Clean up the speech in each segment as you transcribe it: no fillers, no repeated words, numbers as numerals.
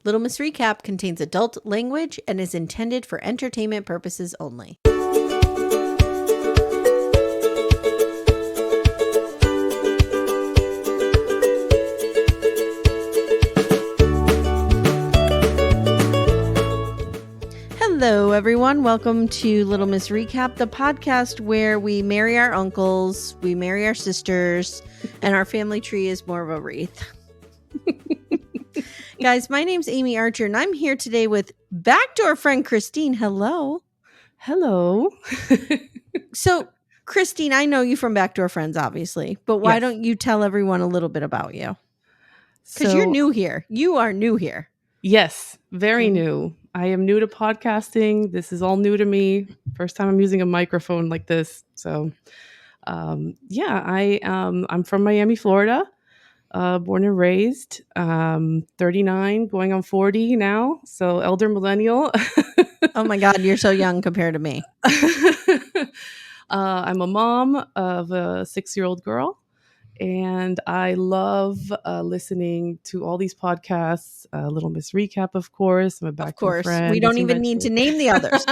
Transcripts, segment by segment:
Little Miss Recap contains adult language and is intended for entertainment purposes only. Hello, everyone. Welcome to Little Miss Recap, the podcast where we marry our uncles, we marry our sisters, and our family tree is more of a wreath. Guys, my name's Amy Archer, and I'm here today with backdoor friend Christine. Hello. Hello. So, Christine, I know you from Backdoor Friends, obviously, but why don't you tell everyone a little bit about you? Because you're new here. You are new here. Yes, very new. I am new to podcasting. This is all new to me. First time I'm using a microphone like this. So, I'm from Miami, Florida. Born and raised, 39, going on 40 now. So elder millennial. Oh my God, you're so young compared to me. I'm a mom of a 6-year-old girl. And I love listening to all these podcasts. Little Miss Recap, of course. I'm a backdoor friend. We don't even need to name the others.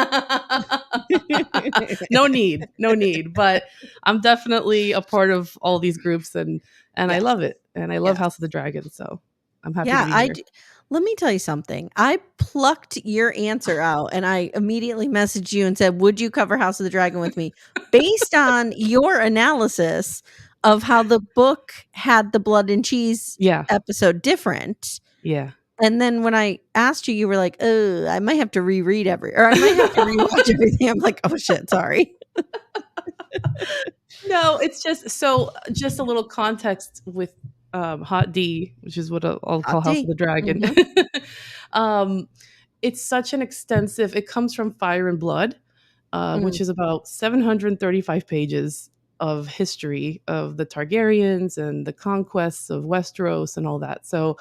No need. But I'm definitely a part of all these groups, and I love it. And I love House of the Dragon, so I'm happy to be here. Let me tell you something. I plucked your answer out, and I immediately messaged you and said, would you cover House of the Dragon with me? Based on your analysis of how the book had the blood and cheese episode different. Yeah. And then when I asked you, you were like, oh, I might have to reread I might have to rewatch everything. I'm like, oh shit, sorry. No, it's just a little context with Hot D, which is what I'll call House of the Dragon. Mm-hmm. It's such an extensive, it comes from Fire and Blood, which is about 735 pages of history of the Targaryens and the conquests of Westeros and all that. So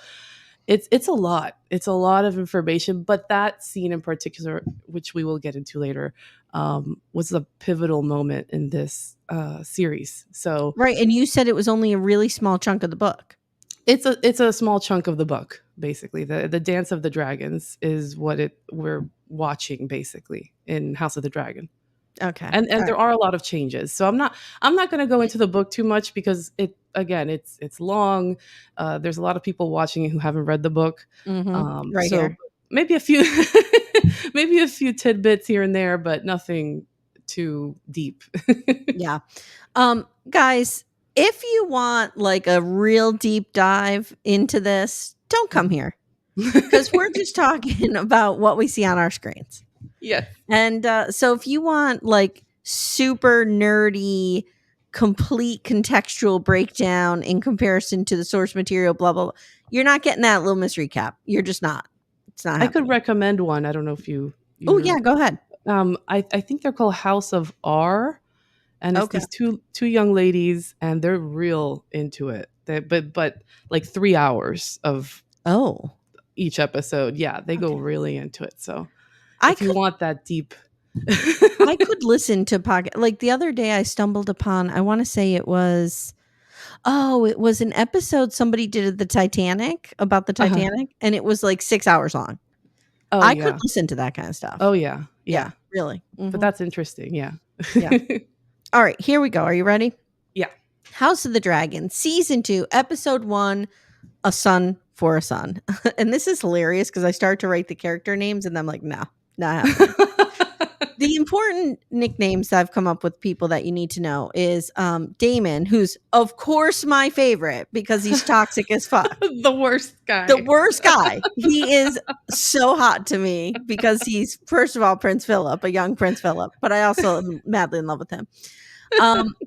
it's a lot. It's a lot of information, but that scene in particular, which we will get into later, was a pivotal moment in this series. So right, and you said it was only a really small chunk of the book. It's a small chunk of the book, basically. The Dance of the Dragons is what we're watching basically in House of the Dragon. Okay. And there are a lot of changes. So I'm not going to go into the book too much because it's long. There's a lot of people watching who haven't read the book. Right so here. Maybe a few tidbits here and there, but nothing too deep. Yeah. Guys, if you want like a real deep dive into this, don't come here. Because we're just talking about what we see on our screens. Yeah. And so if you want like super nerdy, complete contextual breakdown in comparison to the source material, blah, blah, blah, you're not getting that Little Miss Recap. You're just not. It's not happening. I could recommend one. I don't know if you oh, yeah, go ahead. I think they're called House of R. And it's these two young ladies, and they're real into it. But like 3 hours of each episode. Yeah, they go really into it. So if you want that deep. I could listen to podcast. Like the other day I stumbled upon, I want to say it was an episode somebody did of the Titanic, about the Titanic, and it was like 6 hours long. I could listen to that kind of stuff. Oh, yeah. Yeah, really. Mm-hmm. But that's interesting. Yeah. Yeah. All right, here we go. Are you ready? Yeah. House of the Dragon, Season 2, Episode 1, A Son for a Son. And this is hilarious because I start to write the character names and I'm like, no, not happening. The important nicknames that I've come up with, people that you need to know, is Daemon, who's of course my favorite because he's toxic as fuck. The worst guy. The worst guy. He is so hot to me because he's, first of all, Prince Philip, a young Prince Philip, but I also am madly in love with him.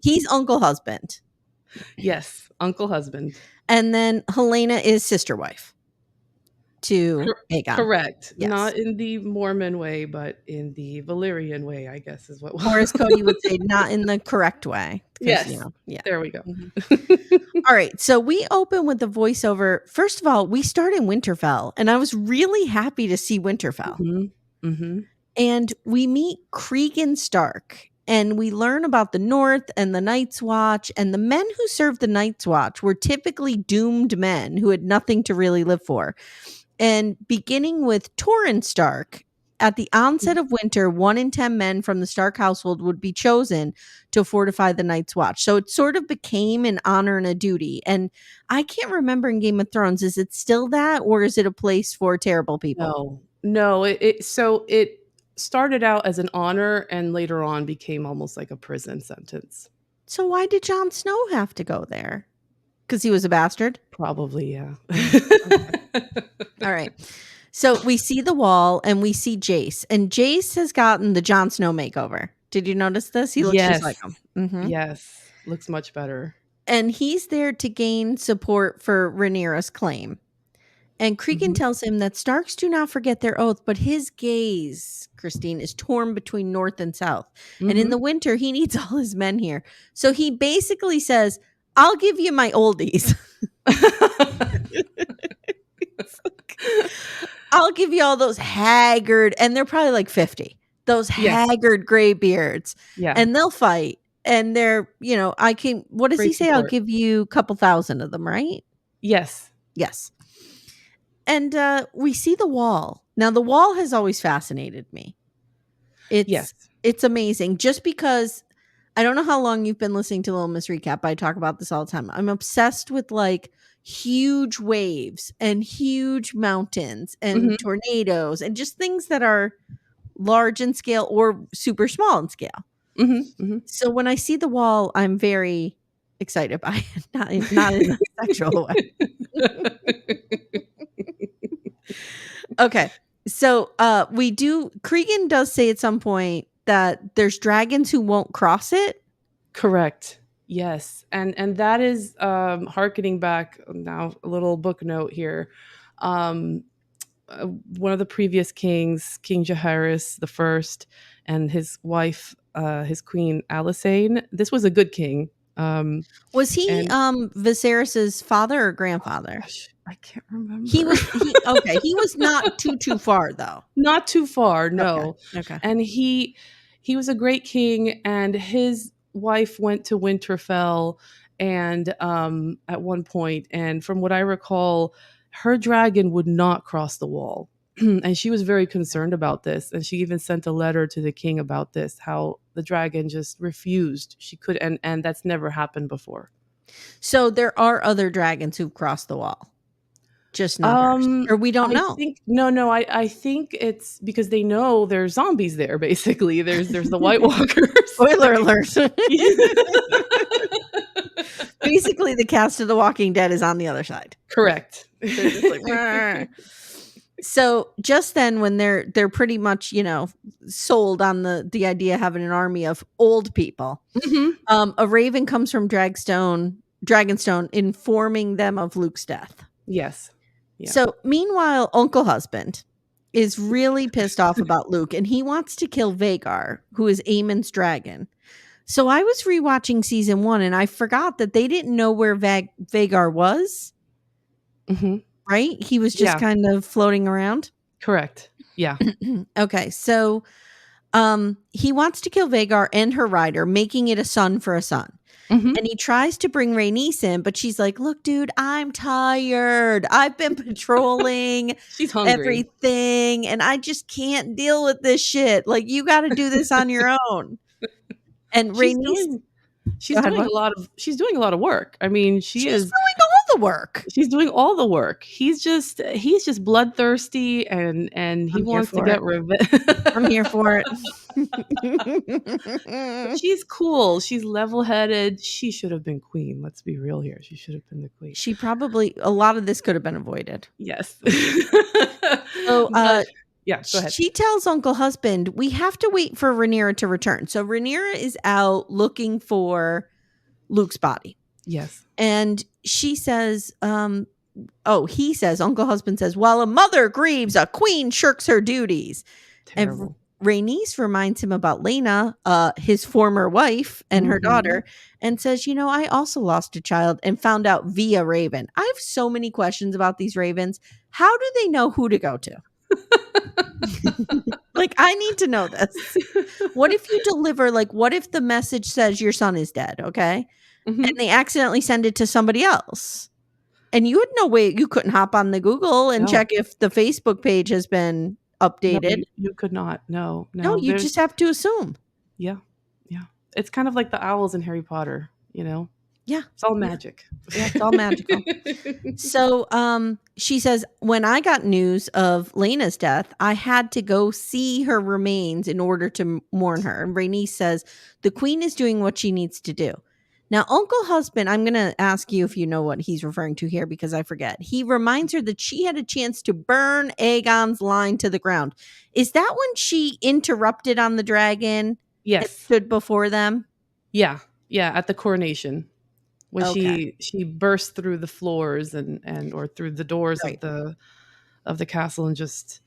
He's Uncle Husband. Yes, Uncle Husband. And then Helena is sister wife to Aegon. Correct. Yes. Not in the Mormon way, but in the Valyrian way, I guess is what. Or as Cody would say, not in the correct way. Yes. There we go. Mm-hmm. All right. So we open with the voiceover. First of all, we start in Winterfell, and I was really happy to see Winterfell. Mm-hmm. Mm-hmm. And we meet Cregan Stark. And we learn about the North and the Night's Watch. And the men who served the Night's Watch were typically doomed men who had nothing to really live for. And beginning with Torrhen Stark, at the onset of winter, 1 in 10 men from the Stark household would be chosen to fortify the Night's Watch. So it sort of became an honor and a duty. And I can't remember in Game of Thrones, is it still that, or is it a place for terrible people? No. It started out as an honor and later on became almost like a prison sentence. So why did Jon Snow have to go there? Because he was a bastard? Probably, yeah. Okay. All right. So we see the wall and we see Jace. And Jace has gotten the Jon Snow makeover. Did you notice this? He looks just like him. Mm-hmm. Yes. Looks much better. And he's there to gain support for Rhaenyra's claim. And Cregan tells him that Starks do not forget their oath, but his gaze, Christine, is torn between north and south. And in the winter, he needs all his men here. So he basically says, I'll give you my oldies. I'll give you all those haggard, and they're probably like 50, those haggard gray beards. Yeah. And they'll fight. And they're, what does he say? I'll give you a couple thousand of them, right? Yes. Yes. And we see the wall. Now, the wall has always fascinated me. It's amazing. Just because I don't know how long you've been listening to Little Miss Recap, but I talk about this all the time. I'm obsessed with like huge waves and huge mountains and tornadoes and just things that are large in scale or super small in scale. So when I see the wall, I'm very excited by it, not in a sexual way. Okay. So Cregan does say at some point that there's dragons who won't cross it. Correct. Yes. And that is hearkening back now, a little book note here. One of the previous kings, King Jaehaerys the First, and his wife, his queen Alysanne. This was a good king. Was he Viserys's father or grandfather? Gosh, I can't remember. He was not too far though. Not too far, no. Okay. And he was a great king, and his wife went to Winterfell and at one point, and from what I recall, her dragon would not cross the wall. And she was very concerned about this, and she even sent a letter to the king about this, how the dragon just refused. She could, and that's never happened before. So there are other dragons who've crossed the wall, just not hers. Or we don't know. I think it's because they know there's zombies there. Basically, there's the White Walkers. Spoiler alert. Basically, the cast of The Walking Dead is on the other side. Correct. They're just like, so just then, when they're pretty much sold on the idea of having an army of old people, a raven comes from Dragonstone, informing them of Luke's death. Yes. Yeah. So meanwhile, Uncle Husband is really pissed off about Luke, and he wants to kill Vhagar, who is Aemon's dragon. So I was rewatching season 1, and I forgot that they didn't know where Vhagar was. Right? He was just kind of floating around. Correct. Yeah. Okay. So he wants to kill Vhagar and her rider, making it a son for a son. And he tries to bring Rhaenys in, but she's like, look, dude, I'm tired. I've been patrolling She's hungry. everything, and I just can't deal with this shit. Like, you got to do this on your own. And Rhaenys... She's doing a lot of work. I mean, she's doing all the work. She's doing all the work. He's just bloodthirsty, and he wants to get revenge. I'm here for it. She's cool. She's level-headed. She should have been queen. Let's be real here. She should have been the queen. She probably, a lot of this could have been avoided. Yes. So, yeah, go ahead. She tells Uncle Husband, we have to wait for Rhaenyra to return. So Rhaenyra is out looking for Luke's body. Yes. And she says, he says, Uncle Husband says, while a mother grieves, a queen shirks her duties. Terrible. And Rhaenys reminds him about Laena, his former wife, and her daughter, and says, I also lost a child and found out via Raven. I have so many questions about these ravens. How do they know who to go to? Like, I need to know this. What if you deliver, what if the message says your son is dead, okay? And they accidentally send it to somebody else, And you had no way, you couldn't hop on the Google and check if the Facebook page has been updated. No, you could not. No. No, you just have to assume. Yeah. It's kind of like the owls in Harry Potter, Yeah. It's all magic. Yeah, it's all magical. So she says, when I got news of Lena's death, I had to go see her remains in order to mourn her. And Rhaenys says, the queen is doing what she needs to do. Now, Uncle Husband, I'm going to ask you if you know what he's referring to here because I forget. He reminds her that she had a chance to burn Aegon's line to the ground. Is that when she interrupted on the dragon? Yes. And stood before them? Yeah, at the coronation. When she burst through the floors and or through the doors of the castle and just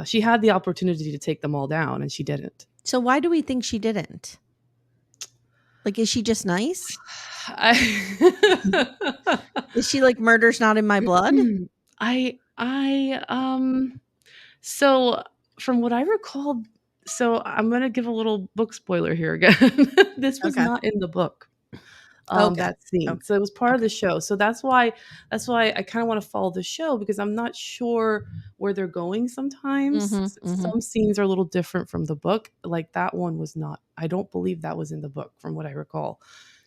she had the opportunity to take them all down and she didn't. So why do we think she didn't? Like, is she just nice? Is she like murder's not in my blood? So from what I recall, so I'm going to give a little book spoiler here again. This was not in the book. That scene. Okay. So it was part of the show. So that's why I kind of want to follow the show because I'm not sure where they're going sometimes. Some scenes are a little different from the book. Like that one was not, I don't believe that was in the book from what I recall.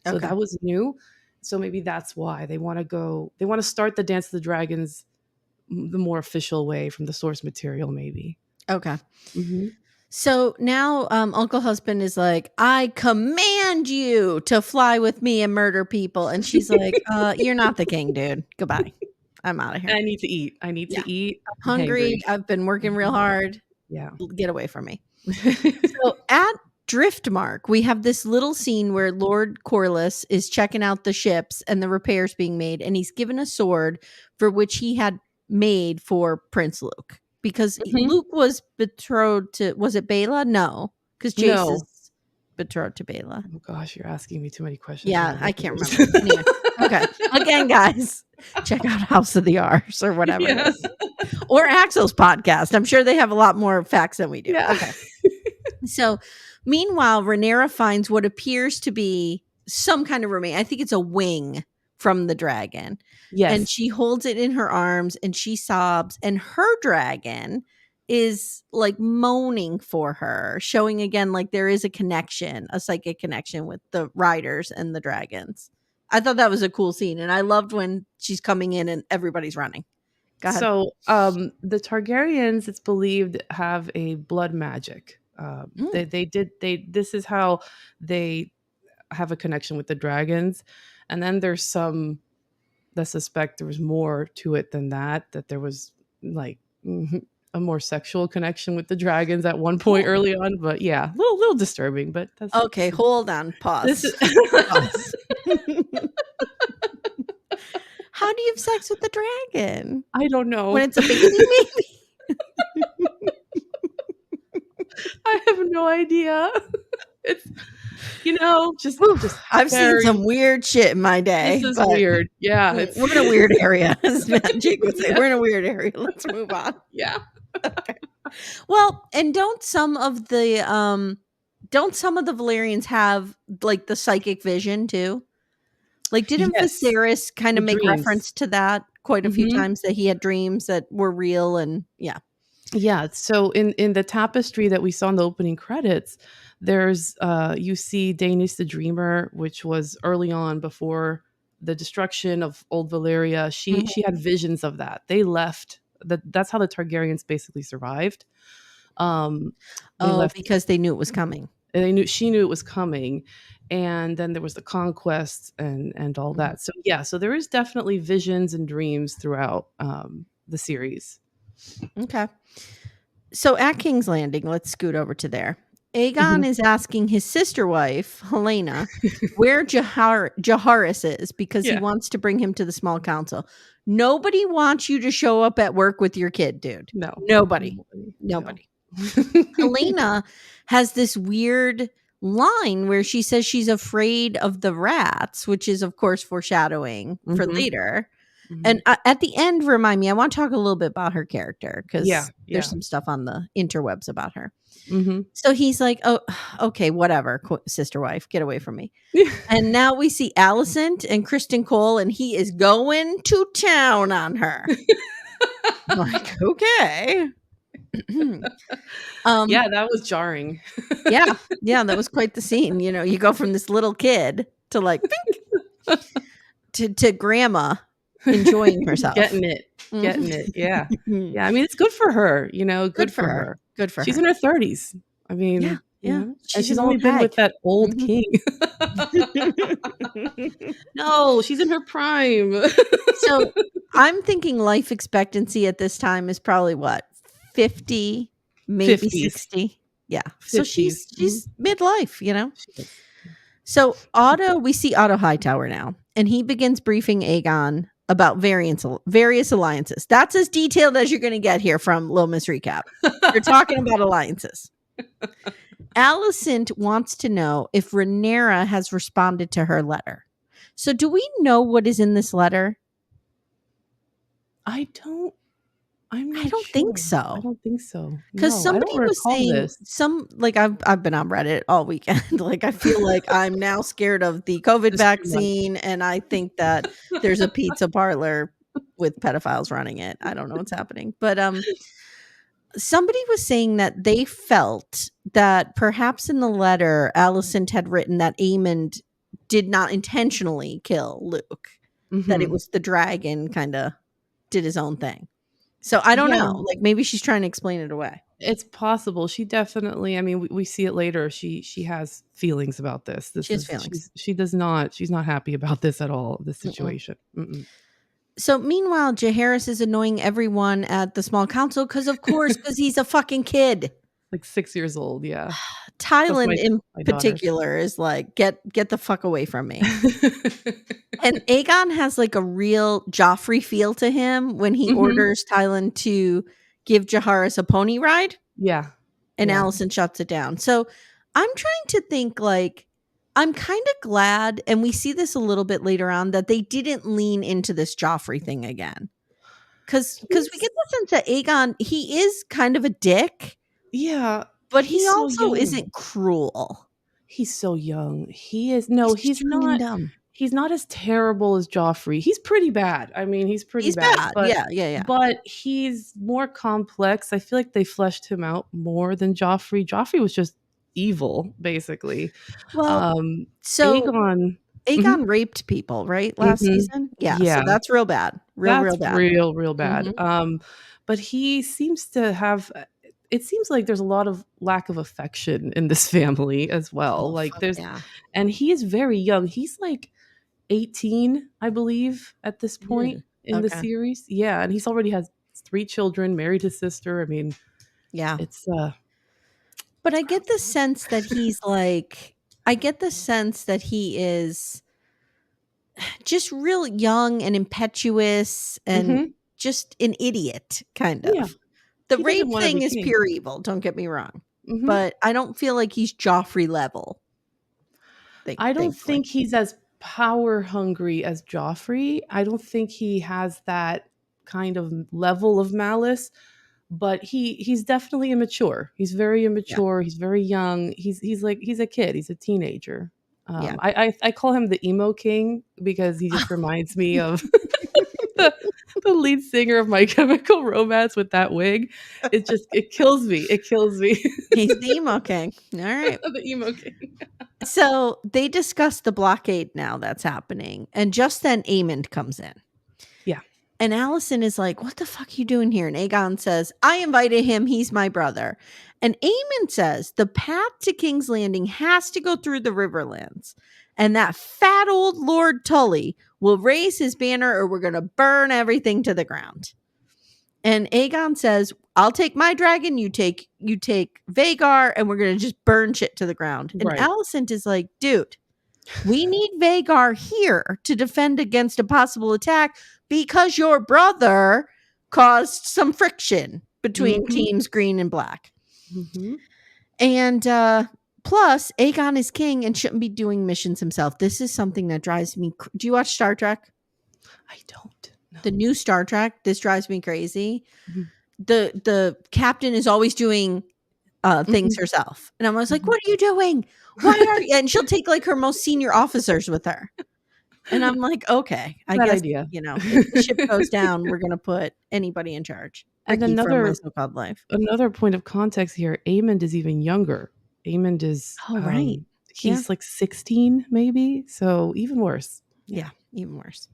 So that was new. So maybe that's why they want to start the Dance of the Dragons the more official way from the source material, maybe. Okay. So now Uncle Husband is like, I command you to fly with me and murder people. And she's like, you're not the king, dude. Goodbye. I'm out of here. I need to eat. To eat. I'm hungry. I've been working real hard. Yeah. Get away from me. So at Driftmark, we have this little scene where Lord Corlys is checking out the ships and the repairs being made. And he's given a sword for which he had made for Prince Luke. Because Luke was betrothed to, was it Baela? No, because Jace is betrothed to Baela. Oh gosh, you're asking me too many questions. Yeah, I can't remember. Anyway, okay. Again, guys, check out House of the R's or whatever it is. Or Axel's podcast. I'm sure they have a lot more facts than we do. Yeah. Okay. So meanwhile, Rhaenyra finds what appears to be some kind of remain. I think it's a wing from the dragon. Yes. And she holds it in her arms and she sobs. And her dragon is like moaning for her, showing again like there is a connection, a psychic connection with the riders and the dragons. I thought that was a cool scene. And I loved when she's coming in and everybody's running. Go ahead. So the Targaryens, it's believed, have a blood magic. This is how they have a connection with the dragons. And then there's some that suspect there was more to it than that there was like a more sexual connection with the dragons at one point early on. But yeah, a little disturbing. But that's okay. Hold on. Pause. Pause. How do you have sex with the dragon? I don't know. When it's a baby, maybe? I have no idea. It's, just I've seen some weird shit in my day. This is weird. Yeah. We're in a weird area, as Jake would say. We're in a weird area. Let's move on. Yeah. Okay. Well, and don't some of the Valerians have like the psychic vision too? Like, didn't Viserys kind of make reference to that quite a few times, that he had dreams that were real? And yeah. So in the tapestry that we saw in the opening credits, there's you see Daenys the Dreamer, which was early on before the destruction of Old Valyria. She had visions of that. They left. That's how the Targaryens basically survived. Because they knew it was coming. She knew it was coming. And then there was the conquest and all that. So yeah, so there is definitely visions and dreams throughout the series. Okay. So at King's Landing, let's scoot over to there. Aegon is asking his sister wife, Helena, where Jaharis is because he wants to bring him to the small council. Nobody wants you to show up at work with your kid, dude. No. Nobody. Helena has this weird line where she says she's afraid of the rats, which is, of course, foreshadowing for later. And at the end, remind me, I want to talk a little bit about her character because there's some stuff on the interwebs about her. So he's like, oh, okay, whatever, sister wife, get away from me. And now we see Alicent and Kristen Cole, and he is going to town on her. Like, okay. Yeah, that was jarring. yeah, that was quite the scene. You know, you go from this little kid to like to grandma enjoying herself, getting it. Yeah, yeah. I mean, it's good for her. You know, good for her. Good for she's her. in her 30s. I mean, yeah. And she's only been with that old king. No, she's in her prime. So I'm thinking life expectancy at this time is probably what, 50, maybe 50s. 60. Yeah. 50s. So she's midlife, you know. So we see Otto Hightower now, and he begins briefing Aegon about various alliances. That's as detailed as you're going to get here from Little Miss Recap. You're talking about alliances. Alicent wants to know if Rhaenyra has responded to her letter. So do we know what is in this letter? I don't think so. I don't think so. Because somebody was saying I've been on Reddit all weekend. Like, I feel like I'm now scared of the COVID vaccine, and I think that there's a pizza parlor with pedophiles running it. I don't know what's happening, but somebody was saying that they felt that perhaps in the letter Alicent had written that Aemond did not intentionally kill Luke, that it was the dragon kind of did his own thing. So I don't know. Like, maybe she's trying to explain it away. It's possible. She definitely, I mean, we see it later. She has feelings about this. She has feelings. She's not happy about this at all, this situation. So meanwhile, Jaehaerys is annoying everyone at the small council because he's a fucking kid. Like 6 years old, yeah. Tyland in particular is like, get the fuck away from me. And Aegon has like a real Joffrey feel to him when he orders Tyland to give Jaehaerys a pony ride. Yeah. And Alicent shuts it down. So I'm trying to think, like, I'm kind of glad, and we see this a little bit later on, that they didn't lean into this Joffrey thing again. Because we get the sense that Aegon, he is kind of a dick. Yeah. But he also isn't cruel. He's so young. He's not. Dumb. He's not as terrible as Joffrey. He's pretty bad. I mean, he's bad. But, yeah. But he's more complex. I feel like they fleshed him out more than Joffrey. Joffrey was just evil, basically. Well, so Aegon raped people, right? Last season? Yeah. So that's real bad. Real bad. Real bad. But he seems to have... It seems like there's a lot of lack of affection in this family as well. And he is very young. He's like 18, I believe, at this point in the series. Yeah, and he's already has 3 children, married his sister. I mean, it's but I get the sense that he's like, he is just real young and impetuous and just an idiot, kind of. Yeah. The rape thing is pure evil, don't get me wrong. But I don't feel like he's Joffrey level. I don't think he's as power hungry as Joffrey. I don't think he has that kind of level of malice, but he's definitely immature. He's very immature. He's very young. He's a kid. He's a teenager. I call him the emo king because he just reminds me of the lead singer of My Chemical Romance with that wig. It kills me. It kills me. He's the emo king. All right. The emo king. So they discuss the blockade now that's happening. And just then Aemond comes in. Yeah. And Alicent is like, what the fuck are you doing here? And Aegon says, I invited him. He's my brother. And Aemond says the path to King's Landing has to go through the Riverlands. And that fat old Lord Tully will raise his banner or we're going to burn everything to the ground. And Aegon says, I'll take my dragon. You take Vhagar and we're going to just burn shit to the ground. And Alicent is like, dude, we need Vhagar here to defend against a possible attack because your brother caused some friction between teams green and black. And plus, Aegon is king and shouldn't be doing missions himself. This is something that drives me. Do you watch Star Trek? I don't. The new Star Trek, this drives me crazy. Mhm. The captain is always doing things Mhm. herself. And I was like, Mhm. what are you doing? Why are you? And she'll take like her most senior officers with her. And I'm like, okay, I Bad guess, idea. if the ship goes down, we're going to put anybody in charge. And Ricky from My So-Called Life. another point of context here, Aemond is even younger. Aemond is, Oh, right. he's like 16 maybe, so even worse. Yeah, even worse.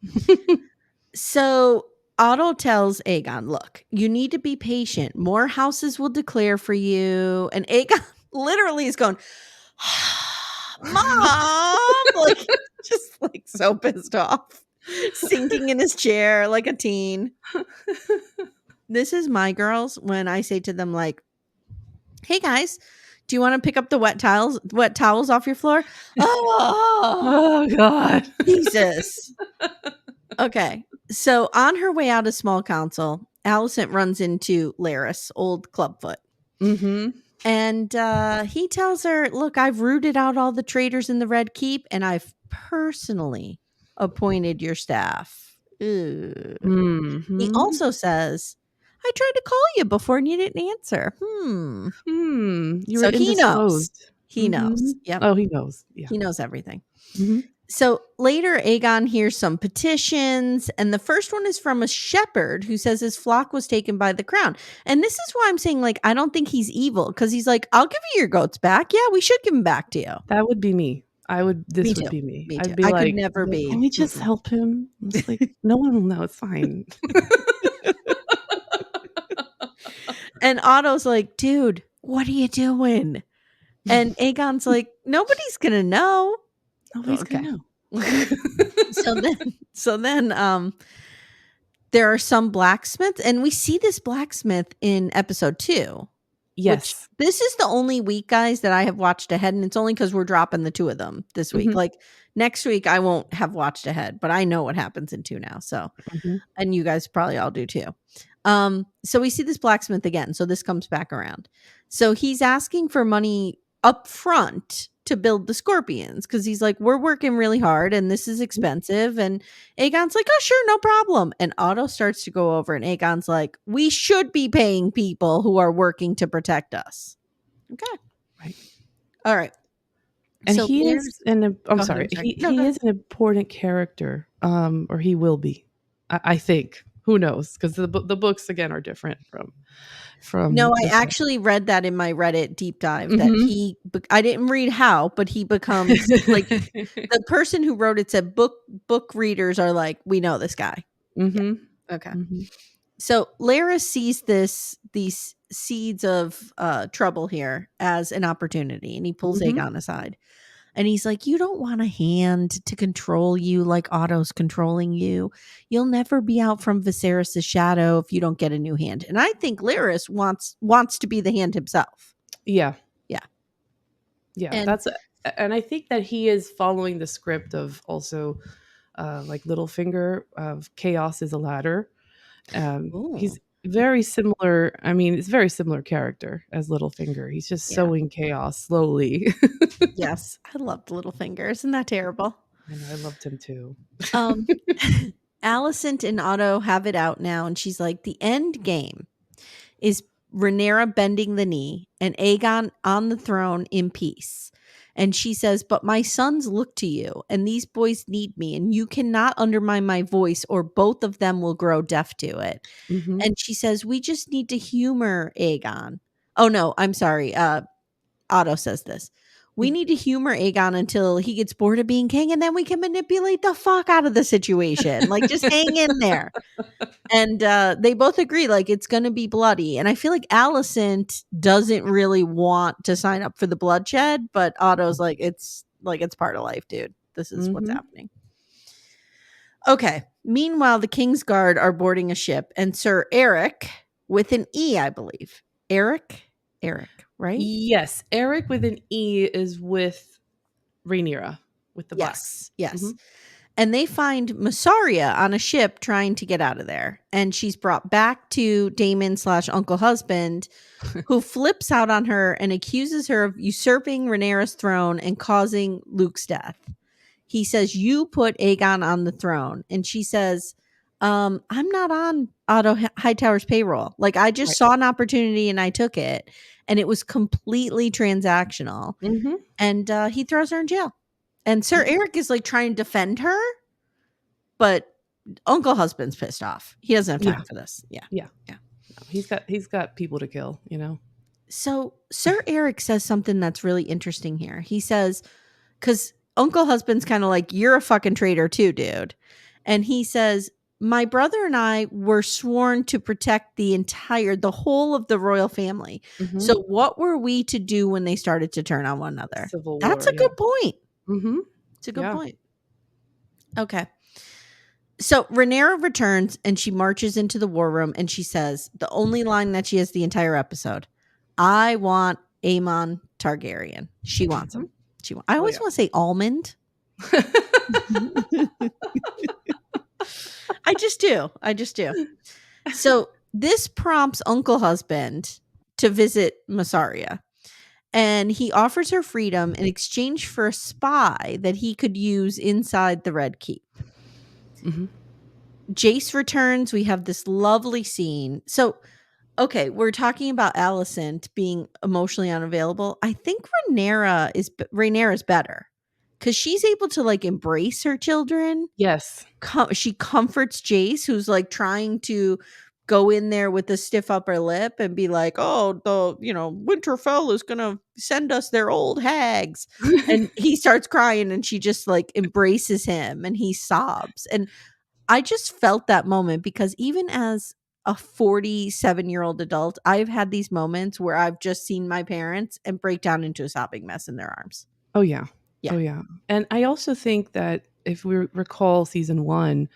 So Otto tells Aegon, look, you need to be patient. More houses will declare for you. And Aegon literally is going, Mom, like just like so pissed off, sinking in his chair like a teen. This is my girls when I say to them, like, hey guys, do you want to pick up the wet towels off your floor? Oh, God. Jesus. Okay. So on her way out of small council, Alicent runs into Larys, old Clubfoot. Mm-hmm. And he tells her, look, I've rooted out all the traitors in the Red Keep, and I've personally appointed your staff. Ugh. Mm-hmm. He also says, I tried to call you before and you didn't answer. You were So he knows. indisposed. He knows. Yep. Oh, he knows. Yeah. He knows everything. Mm-hmm. So later, Aegon hears some petitions, and the first one is from a shepherd who says his flock was taken by the crown. And this is why I'm saying, like, I don't think he's evil, because he's like, I'll give you your goats back. Yeah, we should give them back to you. That would be me. This would be Me I'd too. be I like, could never be. Can we just help him? It's like, no one will know. It's fine. And Otto's like, dude, what are you doing? And Aegon's like, nobody's going to know. Nobody's going to So know. then there are some blacksmiths, and we see this blacksmith in episode 2. Yes. This is the only week, guys, that I have watched ahead, and it's only because we're dropping the 2 of them this week. Mm-hmm. Like next week, I won't have watched ahead, but I know what happens in 2 now. So, and you guys probably all do too. So we see this blacksmith again. So this comes back around. So he's asking for money up front to build the scorpions, because he's like, we're working really hard and this is expensive. And Aegon's like, oh, sure, no problem. And Otto starts to go over, and Aegon's like, we should be paying people who are working to protect us. Okay. Right. All right. And so he is I'm sorry. He is an important character, or he will be. I think. Who knows? Because the books again are different from. No, I actually read that in my Reddit deep dive that I didn't read how, but he becomes like the person who wrote it said book readers are like, we know this guy. Mm-hmm. Yeah. Okay. Mm-hmm. So Larys sees these seeds of trouble here as an opportunity, and he pulls Aegon aside. And he's like, you don't want a hand to control you like Otto's controlling you. You'll never be out from Viserys' shadow if you don't get a new hand. And I think Larys wants to be the hand himself. Yeah. Yeah. Yeah. And I think that he is following the script of also like Littlefinger of Chaos is a Ladder. He's very similar. I mean, it's a very similar character as Littlefinger. He's just sowing chaos slowly. Yes. I loved Littlefinger. Isn't that terrible? I loved him too. Alicent and Otto have it out now, and she's like, the end game is Rhaenyra bending the knee and Aegon on the throne in peace. And she says, but my sons look to you, and these boys need me, and you cannot undermine my voice, or both of them will grow deaf to it. Mm-hmm. And she says, we just need to humor Aegon. Oh, no, I'm sorry. Otto says this. We need to humor Aegon until he gets bored of being king, and then we can manipulate the fuck out of the situation. Like, just hang in there. And they both agree, like, it's going to be bloody. And I feel like Alicent doesn't really want to sign up for the bloodshed, but Otto's like, it's part of life, dude. This is what's happening. Okay. Meanwhile, the King's Guard are boarding a ship, and Sir Eric, with an E, I believe. Eric, right? Yes. Eric with an E is with Rhaenyra, with the Bucks. Yes. Mm-hmm. And they find Massaria on a ship trying to get out of there. And she's brought back to Daemon / uncle husband, who flips out on her and accuses her of usurping Rhaenyra's throne and causing Luke's death. He says, you put Aegon on the throne. And she says, I'm not on Otto Hightower's payroll. Like, I just saw an opportunity and I took it, and it was completely transactional. Mm-hmm. And he throws her in jail. And Sir Eric is like trying to defend her, but Uncle Husband's pissed off. He doesn't have time for this. Yeah. No, he's got people to kill, you know. So Sir Eric says something that's really interesting here. He says, because Uncle Husband's kind of like, you're a fucking traitor too, dude. And he says, my brother and I were sworn to protect the whole of the royal family. Mm-hmm. So what were we to do when they started to turn on one another? Civil War, That's a good point. Mm-hmm. It's a good point. Okay. So Rhaenyra returns and she marches into the war room and she says the only line that she has the entire episode, I want Aemon Targaryen. She wants him. I always want to say almond. I just do. So this prompts Uncle Husband to visit Massaria. And he offers her freedom in exchange for a spy that he could use inside the Red Keep. Mm-hmm. Jace returns. We have this lovely scene. So, okay, we're talking about Alicent being emotionally unavailable. I think Rhaenyra is better because she's able to like embrace her children. Yes. She comforts Jace, who's like trying to go in there with a stiff upper lip and be like, oh, Winterfell is going to send us their old hags. And he starts crying and she just like embraces him and he sobs. And I just felt that moment because even as a 47-year-old adult, I've had these moments where I've just seen my parents and break down into a sobbing mess in their arms. Oh, yeah. Yeah. Oh, yeah. And I also think that if we recall season 1,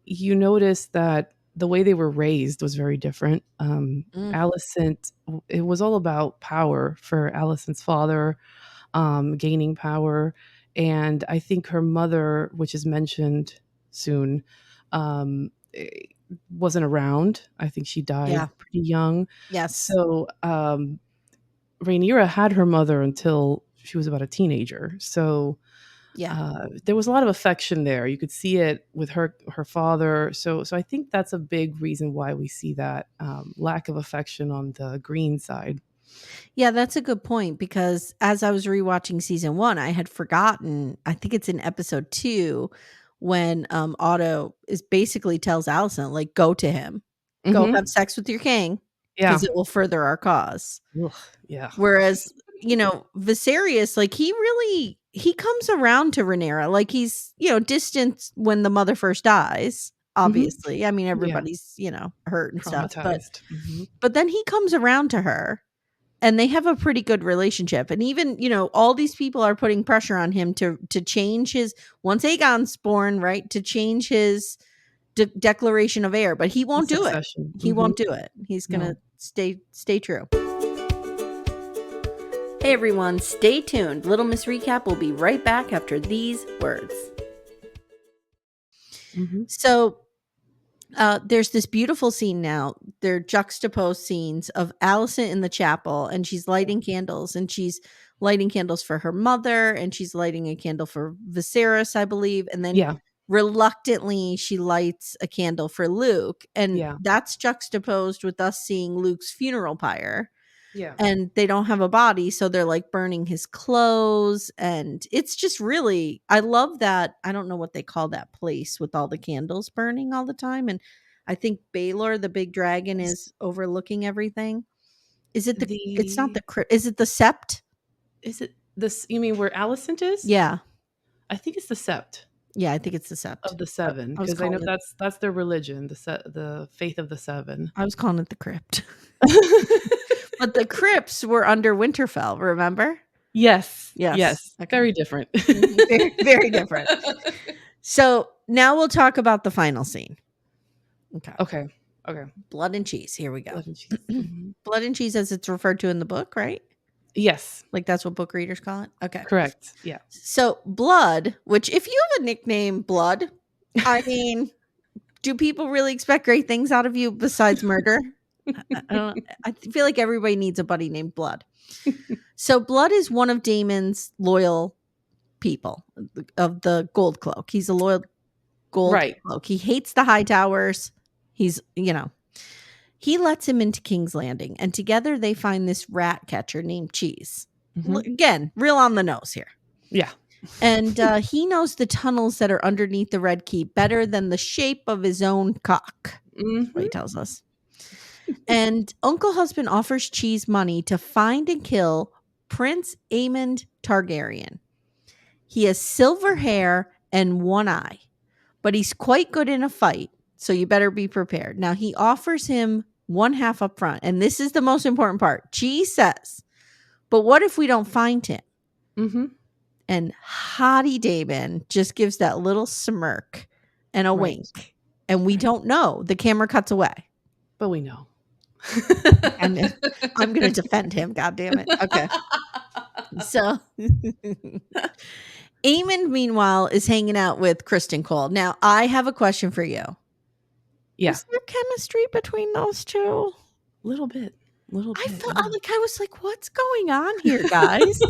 you notice that the way they were raised was very different. Alicent, it was all about power for Alicent's father, gaining power. And I think her mother, which is mentioned soon, wasn't around. I think she died pretty young. Yes. So Rhaenyra had her mother until she was about a teenager. So there was a lot of affection there. You could see it with her father. So I think that's a big reason why we see that lack of affection on the Green side. Yeah, that's a good point because as I was rewatching season 1, I had forgotten, I think it's in episode 2 when Otto is basically tells Alicent, like, go to him. Go have sex with your king because it will further our cause. Ugh, yeah. Whereas, Viserys, like he comes around to Rhaenyra. Like he's, distant when the mother first dies, obviously. I mean, everybody's, hurt and stuff. But then he comes around to her and they have a pretty good relationship. And even, all these people are putting pressure on him to change his, once Aegon's born, right, to change his declaration of heir, but he won't do it. He won't do it. He's going to stay true. Hey everyone, stay tuned. Little Miss Recap will be right back after these words. So there's this beautiful scene now. They're juxtaposed scenes of Alicent in the chapel and she's lighting candles and she's lighting candles for her mother and she's lighting a candle for Viserys, I believe. And then reluctantly she lights a candle for Luke. And that's juxtaposed with us seeing Luke's funeral pyre. Yeah. And they don't have a body, so they're like burning his clothes. And it's just really, I love that. I don't know what they call that place with all the candles burning all the time. And I think Baelor, the big dragon, is overlooking everything. Is it it's not the crypt. Is it the sept? Is it this? You mean where Alicent is? Yeah. I think it's the sept. Yeah, I think it's the sept. Of the seven. Because I know that's their religion, the faith of the seven. I was calling it the crypt. But the crypts were under Winterfell, remember? Yes. Okay. Very different. Very, very different. So now we'll talk about the final scene. Okay. Blood and cheese. Here we go. Blood and cheese. Blood and cheese as it's referred to in the book, right? Yes. Like that's what book readers call it? Okay. Correct. Yeah. So blood, which if you have a nickname Blood, I mean, do people really expect great things out of you besides murder? I feel like everybody needs a buddy named Blood. So Blood is one of Daemon's loyal people of the Gold Cloak. He's a loyal gold cloak. He hates the high towers. He's, he lets him into King's Landing, and together they find this rat catcher named Cheese. Again, real on the nose here. Yeah. And he knows the tunnels that are underneath the Red Keep better than the shape of his own cock. That's what he tells us. And Uncle Husband offers Cheese money to find and kill Prince Aemond Targaryen. He has silver hair and one eye, but he's quite good in a fight, so you better be prepared. Now, he offers him one half up front, and this is the most important part. Cheese says, but what if we don't find him? And Hottie Daemon just gives that little smirk and a wink, and we don't know. The camera cuts away. But we know. And I'm going to defend him, God damn it. Okay. So Aemond, meanwhile, is hanging out with Kristen Cole. Now, I have a question for you. Yeah. Is there chemistry between those two? A little bit. I felt I was like, what's going on here, guys?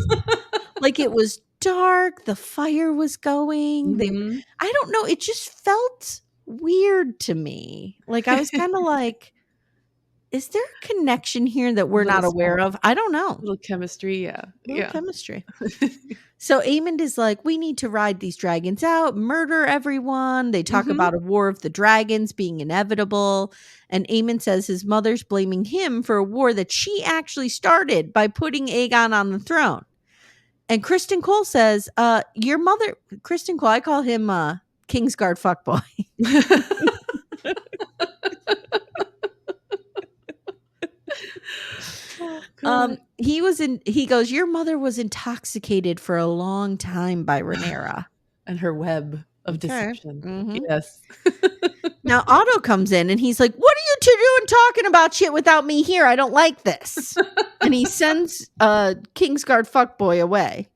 Like, it was dark. The fire was going. I don't know. It just felt weird to me. Like, I was kind of like, is there a connection here that we're not aware of? I don't know. A little chemistry, yeah. Chemistry. So Aemond is like, we need to ride these dragons out, murder everyone. They talk about a war of the dragons being inevitable. And Aemond says his mother's blaming him for a war that she actually started by putting Aegon on the throne. And Kristen Cole says, your mother, Kristen Cole, I call him Kingsguard fuckboy. He goes, your mother was intoxicated for a long time by Rhaenyra. And her web of deception. Yes. Now Otto comes in and he's like, what are you two doing talking about shit without me here? I don't like this. And he sends Kingsguard fuckboy away.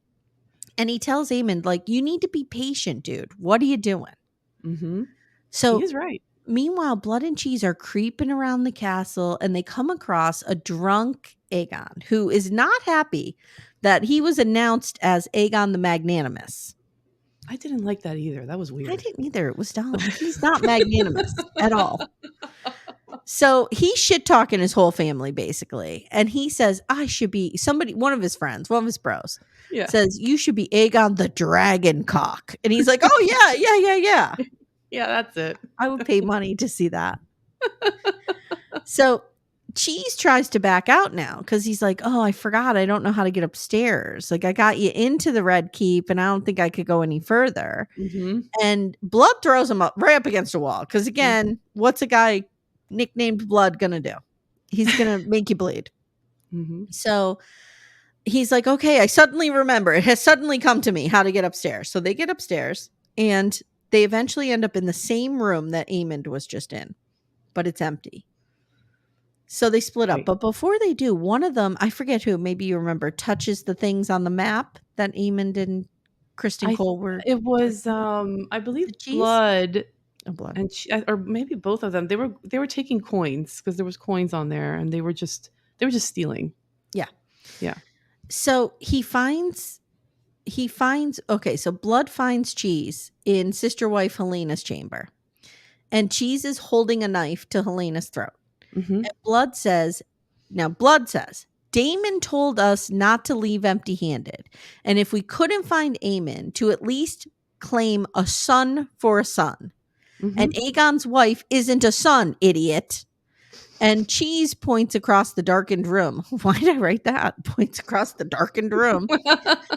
And he tells Aemond, like, you need to be patient, dude. What are you doing? So he's right. Meanwhile, Blood and Cheese are creeping around the castle, and they come across a drunk Aegon who is not happy that he was announced as Aegon the Magnanimous. I didn't like that either. That was weird. I didn't either. It was dumb. He's not magnanimous at all. So he's shit talking his whole family, basically. And he says, I should be one of his friends, one of his bros, says, you should be Aegon the Dragon Cock. And he's like, oh, yeah. Yeah, that's it. I would pay money to see that. So Cheese tries to back out now because he's like, oh, I forgot. I don't know how to get upstairs. Like, I got you into the Red Keep and I don't think I could go any further. And Blood throws him right up against a wall. Because again, what's a guy nicknamed Blood going to do? He's going to make you bleed. So he's like, okay, I suddenly remember. It has suddenly come to me how to get upstairs. So they get upstairs and they eventually end up in the same room that Aemond was just in, but it's empty. So they split up. But before they do, one of them, I forget who, maybe you remember, touches the things on the map that Aemond and Kristen Cole were. It was, I believe, Blood. And or maybe both of them. They were taking coins because there was coins on there, and they were just stealing. Yeah. So he finds. Okay, so Blood finds Cheese in sister wife Helena's chamber, and Cheese is holding a knife to Helena's throat. And Blood says, Daemon told us not to leave empty-handed, and if we couldn't find Aemon, to at least claim a son for a son. And Aegon's wife isn't a son, idiot. And Cheese points across the darkened room. Why did I write that? Points across the darkened room.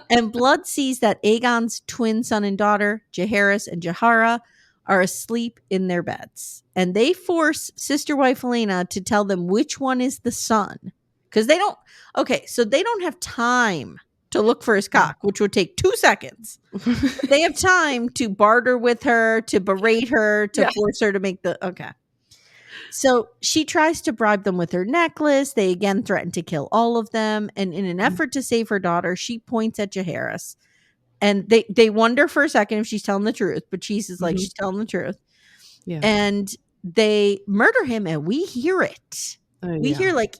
And Blood sees that Aegon's twin son and daughter, Jaehaerys and Jahara, are asleep in their beds. And they force sister wife Helena to tell them which one is the son. Because they don't have time to look for his cock, which would take 2 seconds. They have time to barter with her, to berate her, to force her to make okay. So she tries to bribe them with her necklace. They again threaten to kill all of them. And in an effort to save her daughter, she points at Jaehaerys. And they wonder for a second if she's telling the truth. But Cheese is like, she's telling the truth. Yeah. And they murder him, and we hear it. We hear like,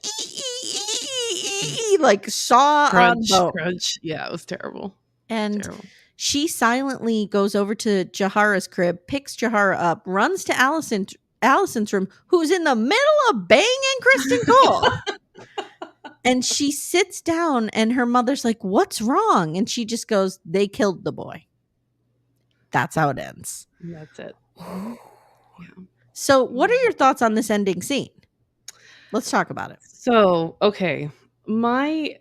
like saw crunch, on bone. Crunch. Yeah, it was terrible. And terrible. she silently goes over to Jahara's crib, picks Jahara up, runs to Allison's room, who's in the middle of banging Kristen Cole. And she sits down and her mother's like, "What's wrong?" And she just goes, "They killed the boy." That's how it ends. That's it. Yeah. So what are your thoughts on this ending scene? Let's talk about it. So, okay. My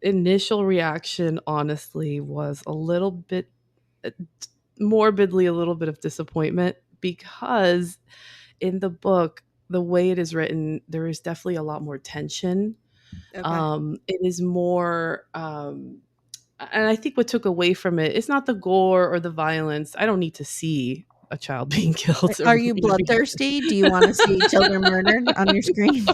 initial reaction, honestly, was a little bit morbidly a little bit of disappointment, because in the book, the way it is written, there is definitely a lot more tension. Okay. It is more and I think what took away from it is not the gore or the violence. I don't need to see a child being killed. Are you bloodthirsty? Do you want to see children murdered on your screen?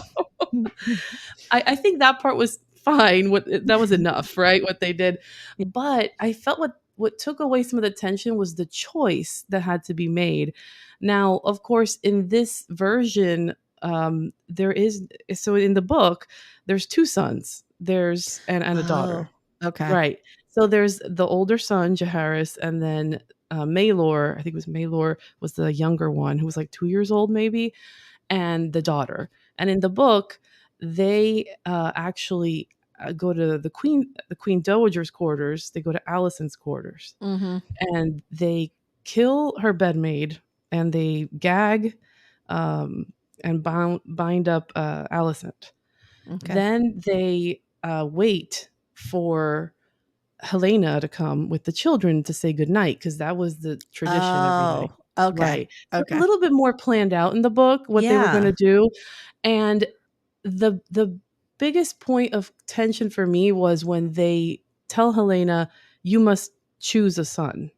I think that part was fine. That was enough, right? What they did. But I felt what took away some of the tension was the choice that had to be made. Now, of course, in this version, there is, so in the book, there's two sons. There's and a daughter. Okay. Right. So there's the older son, Jaehaerys, and then Maelor, I think it was Maelor, was the younger one who was like 2 years old maybe, and the daughter. And in the book, they actually go to the queen dowager's quarters. They go to Alicent's quarters, and they kill her bedmaid, and they gag and bind up Alicent. Okay. Then they wait for Helaena to come with the children to say goodnight, because that was the tradition every night. Okay. Right. So Okay. a little bit more planned out in the book what they were going to do. And the biggest point of tension for me was when they tell Helaena, "You must choose a son."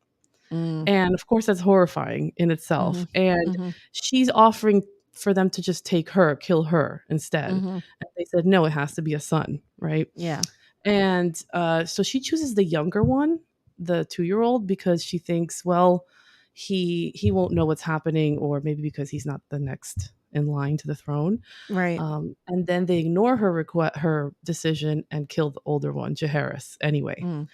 And of course, that's horrifying in itself. And she's offering for them to just kill her instead. And they said, no, it has to be a son, right? Yeah. And so she chooses the younger one, the 2-year-old, because she thinks, well, he won't know what's happening, or maybe because he's not the next in line to the throne. Right. And then they ignore her decision and kill the older one, Jaehaerys, anyway,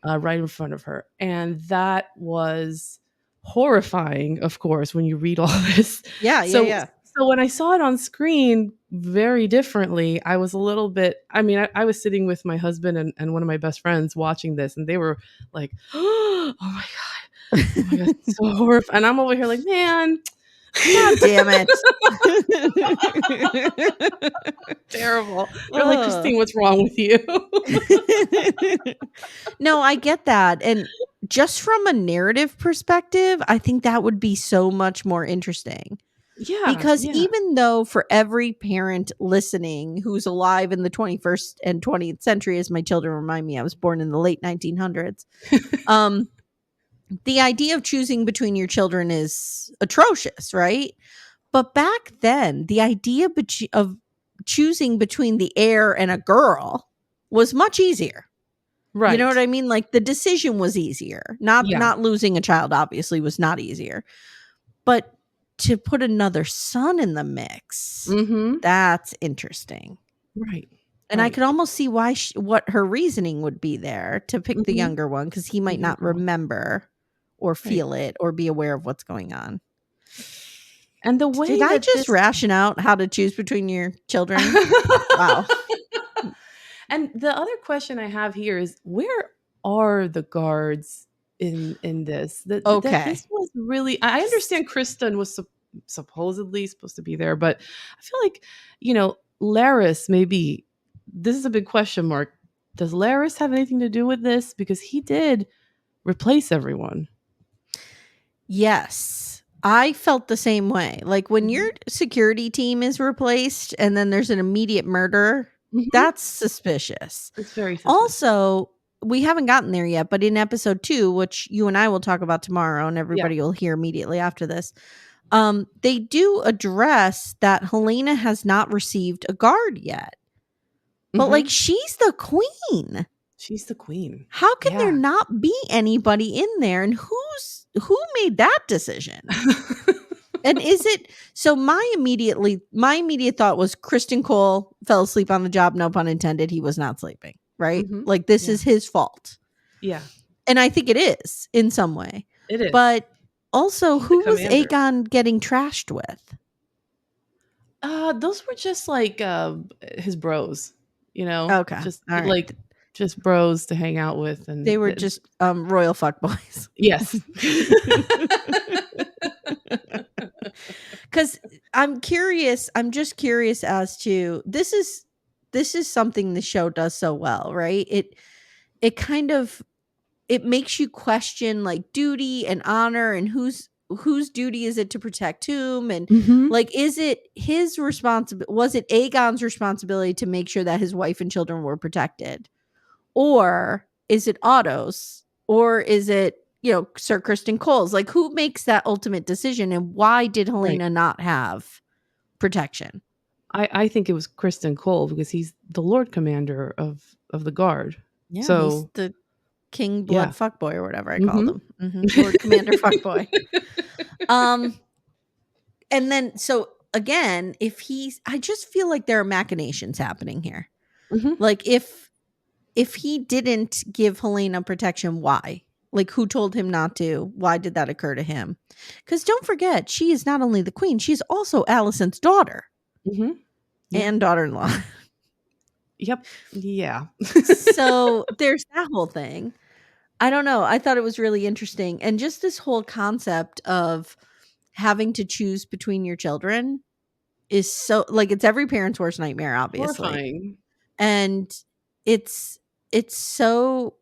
right in front of her. And that was horrifying, of course, when you read all this. Yeah. So when I saw it on screen very differently, I was a little bit, I was sitting with my husband and one of my best friends watching this, and they were like, oh my God, it's so horrifying. And I'm over here like, man, God damn it. Terrible. You're like, Christine, what's wrong with you? No, I get that. And just from a narrative perspective, I think that would be so much more interesting. Yeah. Because even though for every parent listening who's alive in the 21st and 20th century, as my children remind me, I was born in the late 1900s, the idea of choosing between your children is atrocious, right? But back then, the idea of choosing between the heir and a girl was much easier. Right. You know what I mean? Like, the decision was easier. Not losing a child, obviously, was not easier. But to put another son in the mix, that's interesting. Right. And I could almost see what her reasoning would be there to pick the younger one, because he might not remember or feel it or be aware of what's going on. And the way did I just ration out how to choose between your children? Wow. And the other question I have here is, where are the guards in this? This was really, I understand Kristen was supposedly supposed to be there, but I feel like, Larys, maybe this is a big question mark. Does Larys have anything to do with this? Because he did replace everyone. Yes. I felt the same way. Like, when your security team is replaced and then there's an immediate murder, that's suspicious. It's very suspicious. Also, we haven't gotten there yet, but in episode 2, which you and I will talk about tomorrow, and everybody will hear immediately after this, they do address that Helaena has not received a guard yet. But like, she's the queen. She's the queen. How can there not be anybody in there? And who made that decision? And is it so? My immediate thought was Kristen Cole fell asleep on the job. No pun intended. He was not sleeping. Right? Like, this is his fault. Yeah. And I think it is in some way. It is. But also, He's the who was commander. Aegon getting trashed with? Those were just like his bros, you know, Okay. just All right. like just bros to hang out with, and They were just royal fuckboys. yes. Because I'm just curious as to this is something the show does so well, right? It kind of it makes you question like duty and honor and whose duty is it to protect whom, and like is it his responsibility, was it Aegon's responsibility to make sure that his wife and children were protected, or is it Otto's, or is it Sir Kristen Cole's? Like, who makes that ultimate decision, and why did Right. Helena not have protection? I think it was Kristen Cole, because he's the Lord Commander of the Guard. Yeah, So he's the King Blood Fuckboy or whatever I called him. Mhm. Lord Commander Fuckboy. And then so again, I just feel like there are machinations happening here. Mhm. Like if he didn't give Helena protection, why? Like, who told him not to? Why did that occur to him? Because don't forget, she is not only the queen, she's also Alicent's daughter Mhm. Yeah. and daughter-in-law. Yep. Yeah. So there's that whole thing. I don't know. I thought it was really interesting. And just this whole concept of having to choose between your children is so, like, it's every parent's worst nightmare, obviously. Horrifying. And it's so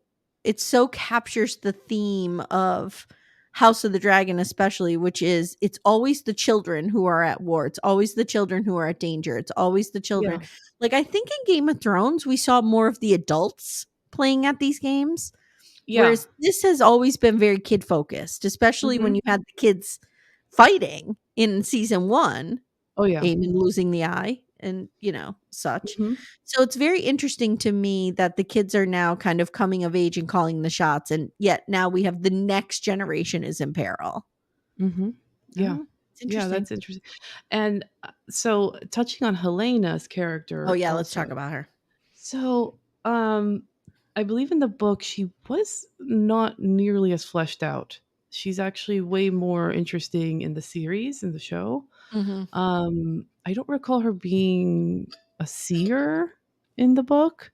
captures the theme of House of the Dragon, especially, which is it's always the children who are at war. It's always the children who are at danger. It's always the children. Yeah. Like, I think in Game of Thrones, we saw more of the adults playing at these games. Yeah. Whereas this has always been very kid focused, especially when Mhm. you had the kids fighting in season 1. Oh, yeah. Aemon losing the eye and, such. Mhm. So it's very interesting to me that the kids are now kind of coming of age and calling the shots, and yet now we have the next generation is in peril. Mhm. Yeah. It's interesting. Yeah, that's interesting. And so touching on Helena's character. Oh yeah, let's also. talk about her. So, I believe in the book she was not nearly as fleshed out. She's actually way more interesting in the series, in the show. I don't recall her being a seer in the book.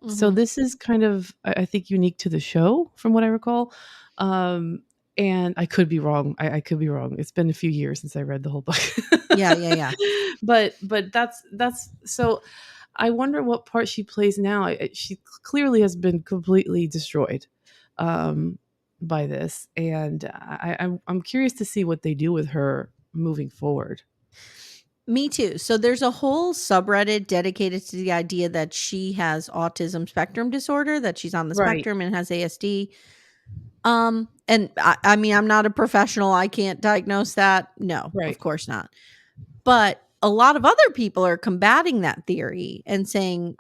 So this is kind of, I think, unique to the show from what I recall. And I could be wrong. I could be wrong. It's been a few years since I read the whole book. Yeah. But that's so I wonder what part she plays now. She clearly has been completely destroyed by this, and I'm curious to see what they do with her moving forward. Me too. So there's a whole subreddit dedicated to the idea that she has autism spectrum disorder, that she's on the spectrum and has ASD. And I mean, I'm not a professional. I can't diagnose that. No, of course not. But a lot of other people are combating that theory and saying,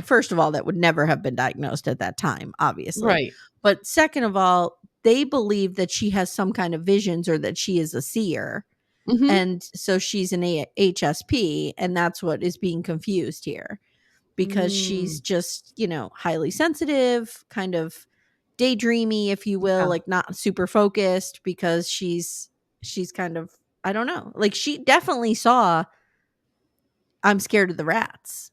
first of all, that would never have been diagnosed at that time, obviously. Right. But second of all, they believe that she has some kind of visions, or that she is a seer. And so she's an HSP, and that's what is being confused here, because she's just, highly sensitive, kind of daydreamy, if you will, like not super focused, because she's kind of, I don't know, like she definitely saw I'm scared of the rats.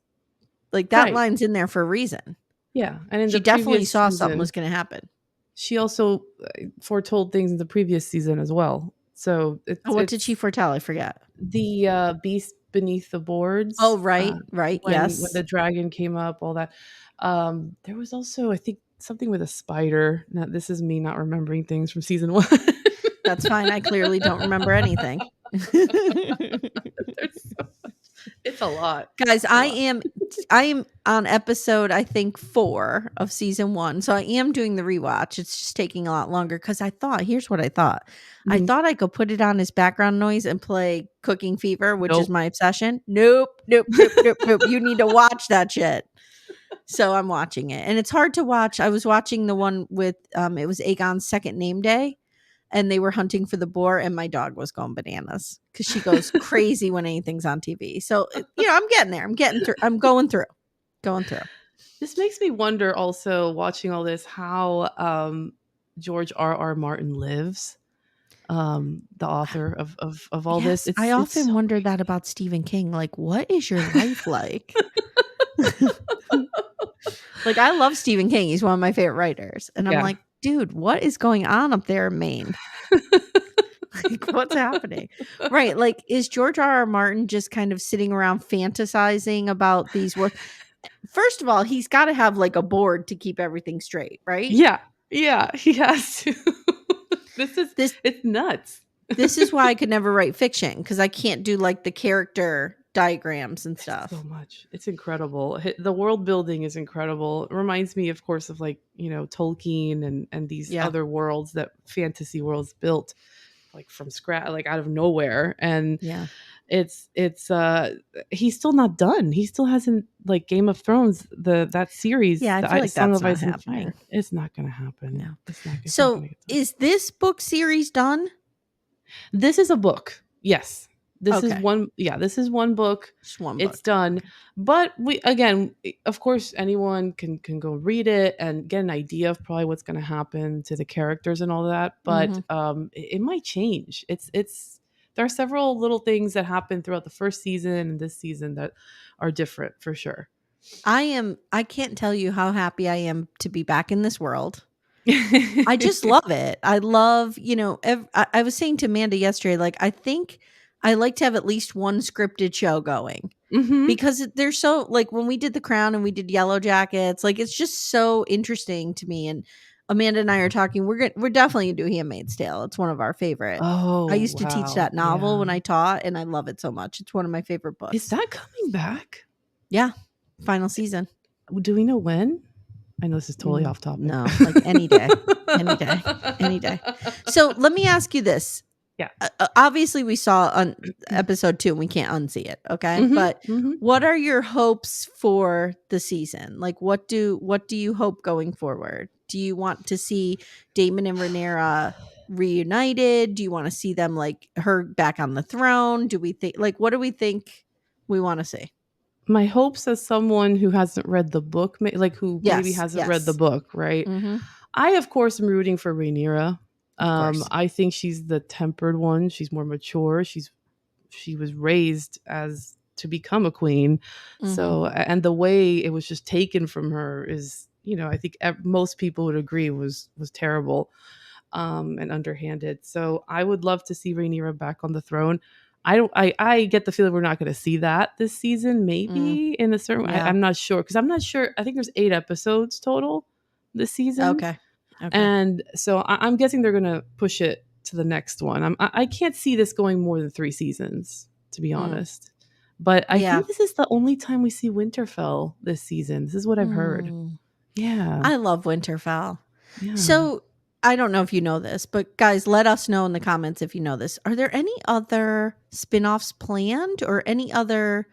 Like that line's in there for a reason. Yeah. And in she the definitely previous saw season, something was going to happen. She also foretold things in the previous season as well. So what did she foretell? I forget. The beast beneath the boards. Oh, right. When the dragon came up, all that. There was also, I think, something with a spider. Now, this is me not remembering things from season 1. That's fine. I clearly don't remember anything. It's a lot, guys. I am on episode, I think, 4 of season 1, so I am doing the rewatch. It's just taking a lot longer because here's what I thought. I thought I could put it on as background noise and play Cooking Fever, which is my obsession. Nope. You need to watch that shit. So I'm watching it, and it's hard to watch. I was watching the one with it was Aegon's second name day, and they were hunting for the boar, and my dog was going bananas because she goes crazy when anything's on TV. So, I'm getting there. I'm getting through. I'm going through. This makes me wonder also, watching all this, how George R.R. Martin lives. The author of all this. I often so wonder that about Stephen King. Like, what is your life like? Like, I love Stephen King. He's one of my favorite writers. And I'm like, dude, what is going on up there in Maine? Like, what's happening? Right. Like, is George R.R. Martin just kind of sitting around fantasizing about these words? First of all, he's got to have like a board to keep everything straight, right? Yeah, he has to. It's nuts. This is why I could never write fiction, because I can't do like the character diagrams and stuff. So much. It's incredible. The world building is incredible. It reminds me, of course, of like, Tolkien and these other worlds, that fantasy worlds built like from scratch, like out of nowhere. And it's he's still not done. He still hasn't, like Game of Thrones, that series. I feel like Song that's of Ice not and happening. Fire. It's not going to happen. No. It's not. So is this book series done? This is a book. Yes. This is one. Yeah, this is one book. Just one book. It's done. But again, of course, anyone can go read it and get an idea of probably what's going to happen to the characters and all that. But it might change. There are several little things that happen throughout the first season and this season that are different for sure. I can't tell you how happy I am to be back in this world. I just love it. I love, I was saying to Amanda yesterday, like, I think I like to have at least one scripted show going, because they're so, like, when we did The Crown and we did Yellow Jackets, like, it's just so interesting to me. And Amanda and I are talking, we're definitely gonna do Handmaid's Tale. It's one of our favorite. I used to teach that novel when I taught, and I love it so much. It's one of my favorite books. Is that coming back? Yeah. Final season. Do we know when? I know this is totally off topic. No, like any day. Any day. So let me ask you this. Yeah. Obviously, we saw on episode 2 and we can't unsee it. Okay. But what are your hopes for the season? Like, what do you hope going forward? Do you want to see Daemon and Rhaenyra reunited? Do you want to see them, like, her back on the throne? Do we think, like, what do we think we want to see? My hopes, as someone who hasn't read the book, like who maybe hasn't read the book, right? I, of course, am rooting for Rhaenyra. I think she's the tempered one. She's more mature. She was raised to become a queen. So, and the way it was just taken from her is, I think most people would agree was terrible, and underhanded. So I would love to see Rhaenyra back on the throne. I get the feeling we're not going to see that this season, maybe in a certain way. I'm not sure, because I'm not sure. I think there's 8 episodes total this season. Okay. And so I'm guessing they're going to push it to the next one. I can't see this going more than 3 seasons, to be honest. But I think this is the only time we see Winterfell this season. This is what I've heard. Yeah. I love Winterfell. Yeah. So I don't know if you know this, but guys, let us know in the comments if you know this. Are there any other spin-offs planned, or any other,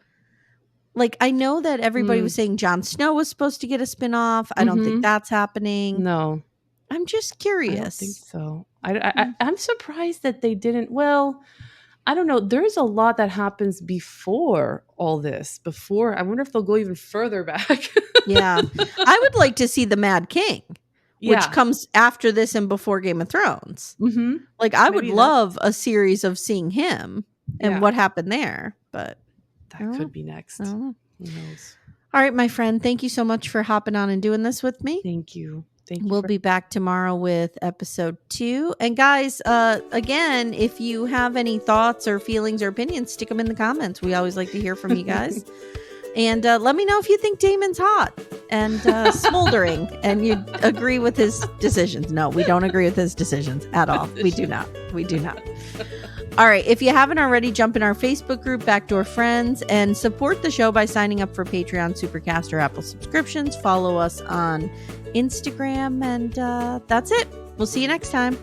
like, I know that everybody was saying Jon Snow was supposed to get a spin-off. I don't think that's happening. No. I'm just curious. I don't think so. I'm surprised that they didn't. Well, I don't know. There's a lot that happens before all this. I wonder if they'll go even further back. Yeah. I would like to see the Mad King, which comes after this and before Game of Thrones. Like, I would love a series of seeing him and what happened there. But that could be next. Who knows? All right, my friend. Thank you so much for hopping on and doing this with me. Thank you. We'll be back tomorrow with episode 2. And guys, again, if you have any thoughts or feelings or opinions, stick them in the comments. We always like to hear from you guys. And let me know if you think Daemon's hot and smoldering and you agree with his decisions. No, we don't agree with his decisions at all. We do not. All right. If you haven't already, jump in our Facebook group, Backdoor Friends, and support the show by signing up for Patreon, Supercast, or Apple subscriptions. Follow us on Instagram, and that's it. We'll see you next time.